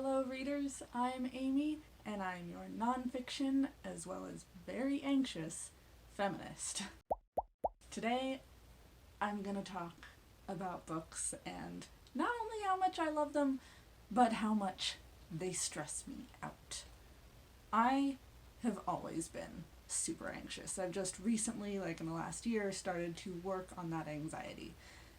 Hello readers, I'm Amy, and I'm your nonfiction, as well as very anxious, feminist. Today, I'm gonna talk about books and not only how much I love them, but how much they stress me out. I have always been super anxious. I've just recently, like in the last year, started to work on that anxiety.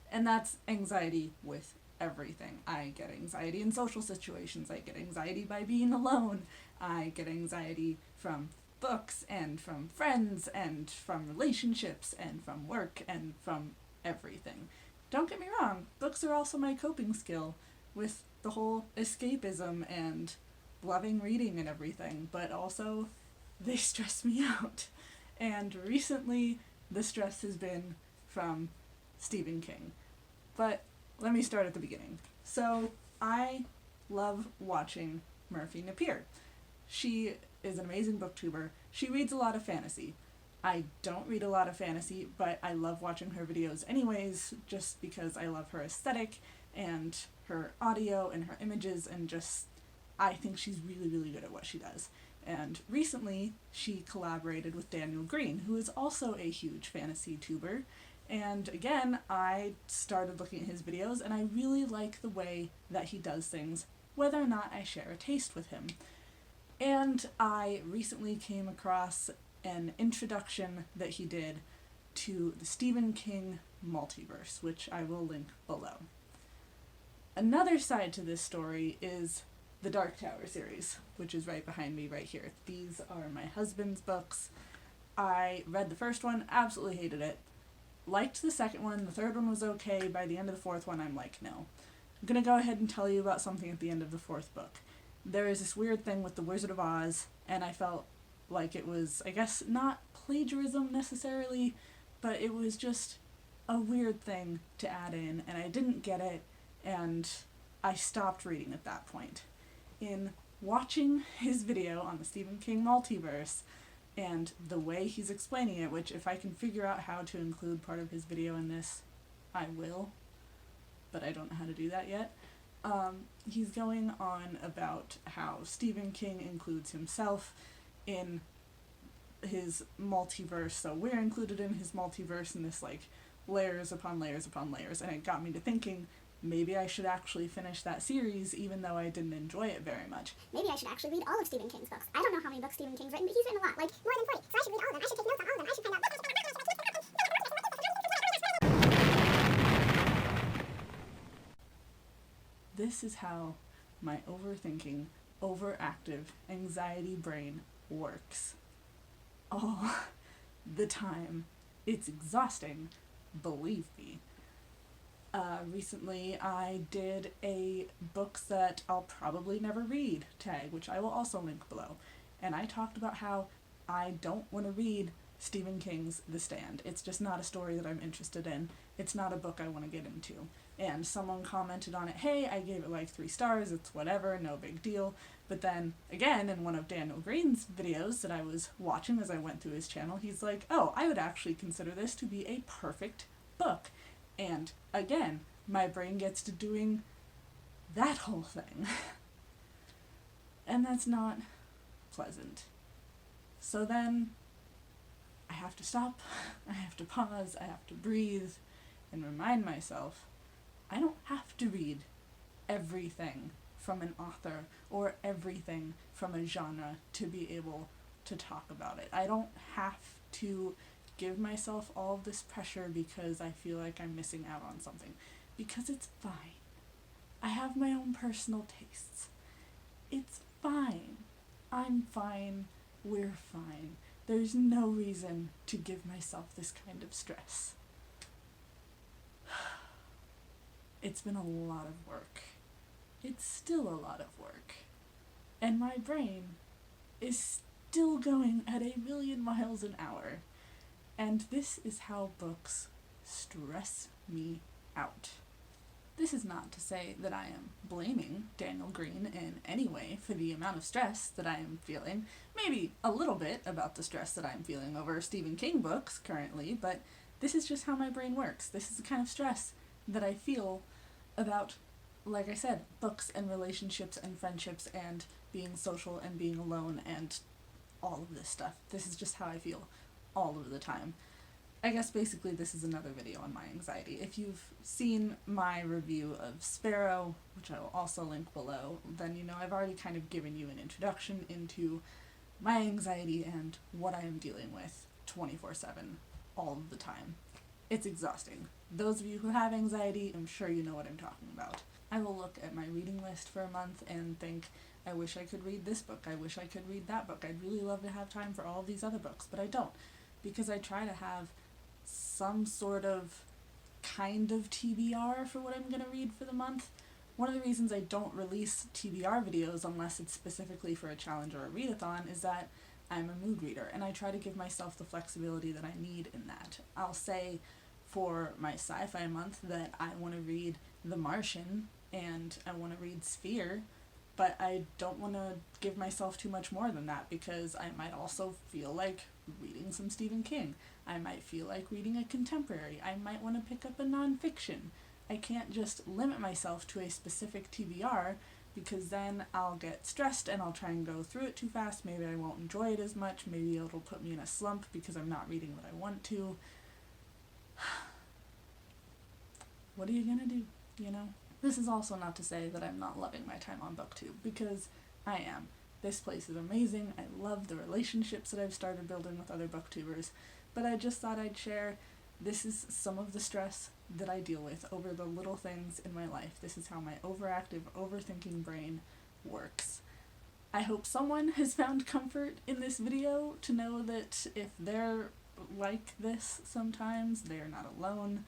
And that's anxiety with everything. I get anxiety in social situations. I get anxiety by being alone. I get anxiety from books and from friends and from relationships and from work and from everything. Don't get me wrong, books are also my coping skill with the whole escapism and loving reading and everything, but also they stress me out. And recently the stress has been from Stephen King. But let me start at the beginning. So I love watching Murphy Napier. She is an amazing booktuber. She reads a lot of fantasy. I don't read a lot of fantasy, but I love watching her videos anyways, just because I love her aesthetic and her audio and her images, and just I think she's really, really good at what she does. And recently she collaborated with Daniel Green, who is also a huge fantasy tuber. And again, I started looking at his videos, and I really like the way that he does things, whether or not I share a taste with him. And I recently came across an introduction that he did to the Stephen King multiverse, which I will link below. Another side to this story is the Dark Tower series, which is right behind me right here. These are my husband's books. I read the first one, absolutely hated it. Liked the second one, the third one was okay. By the end of the fourth one, I'm like, no. I'm gonna go ahead and tell you about something at the end of the fourth book. There is this weird thing with the Wizard of Oz, and I felt like it was, I guess, not plagiarism necessarily, but it was just a weird thing to add in, and I didn't get it, and I stopped reading at that point. In watching his video on the Stephen King multiverse, and the way he's explaining it, which if I can figure out how to include part of his video in this, I will, but I don't know how to do that yet. He's going on about how Stephen King includes himself in his multiverse, so we're included in his multiverse in this like layers upon layers upon layers, and it got me to thinking maybe I should actually finish that series even though I didn't enjoy it very much. Maybe I should actually read all of Stephen King's books. I don't know how many books Stephen King's written, but he's written a lot, like more than 40. So I should read all of them. I should take notes on all of them. I should find out. This is how my overthinking, overactive, anxiety brain works. All the time. It's exhausting, believe me. Recently I did a books that I'll probably never read tag, which I will also link below. And I talked about how I don't want to read Stephen King's The Stand. It's just not a story that I'm interested in. It's not a book I want to get into. And someone commented on it, hey, I gave it like 3 stars, it's whatever, no big deal. But then, again, in one of Daniel Green's videos that I was watching as I went through his channel, he's like, oh, I would actually consider this to be a perfect book. And again, my brain gets to doing that whole thing. And that's not pleasant. So then I have to stop, I have to pause, I have to breathe, and remind myself I don't have to read everything from an author or everything from a genre to be able to talk about it. I don't have to give myself all of this pressure because I feel like I'm missing out on something. Because it's fine. I have my own personal tastes. It's fine. I'm fine. We're fine. There's no reason to give myself this kind of stress. It's been a lot of work. It's still a lot of work. And my brain is still going at 1,000,000 miles an hour. And this is how books stress me out. This is not to say that I am blaming Daniel Green in any way for the amount of stress that I am feeling. Maybe a little bit about the stress that I'm feeling over Stephen King books currently, but this is just how my brain works. This is the kind of stress that I feel about like I said, books and relationships and friendships and being social and being alone and all of this stuff. This is just how I feel all of the time. I guess basically this is another video on my anxiety. If you've seen my review of Sparrow, which I will also link below, then you know I've already kind of given you an introduction into my anxiety and what I am dealing with 24/7 all of the time. It's exhausting. Those of you who have anxiety, I'm sure you know what I'm talking about. I will look at my reading list for a month and think, I wish I could read this book, I wish I could read that book, I'd really love to have time for all of these other books, but I don't, because I try to have some sort of kind of TBR for what I'm going to read for the month. One of the reasons I don't release TBR videos unless it's specifically for a challenge or a readathon is that I'm a mood reader, and I try to give myself the flexibility that I need in that. I'll say for my sci-fi month that I want to read The Martian and I want to read Sphere, but I don't want to give myself too much more than that because I might also feel like reading some Stephen King. I might feel like reading a contemporary. I might want to pick up a nonfiction. I can't just limit myself to a specific TBR because then I'll get stressed and I'll try and go through it too fast. Maybe I won't enjoy it as much. Maybe it'll put me in a slump because I'm not reading what I want to. What are you gonna do, you know? This is also not to say that I'm not loving my time on BookTube, because I am. This place is amazing. I love the relationships that I've started building with other booktubers, but I just thought I'd share this is some of the stress that I deal with over the little things in my life. This is how my overactive, overthinking brain works. I hope someone has found comfort in this video to know that if they're like this sometimes, they're not alone.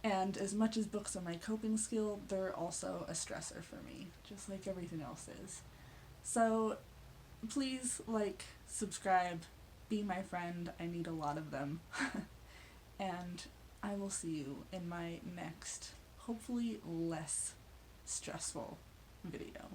And as much as books are my coping skill, they're also a stressor for me, just like everything else is. So please like, subscribe, be my friend. I need a lot of them. And I will see you in my next, hopefully less stressful video.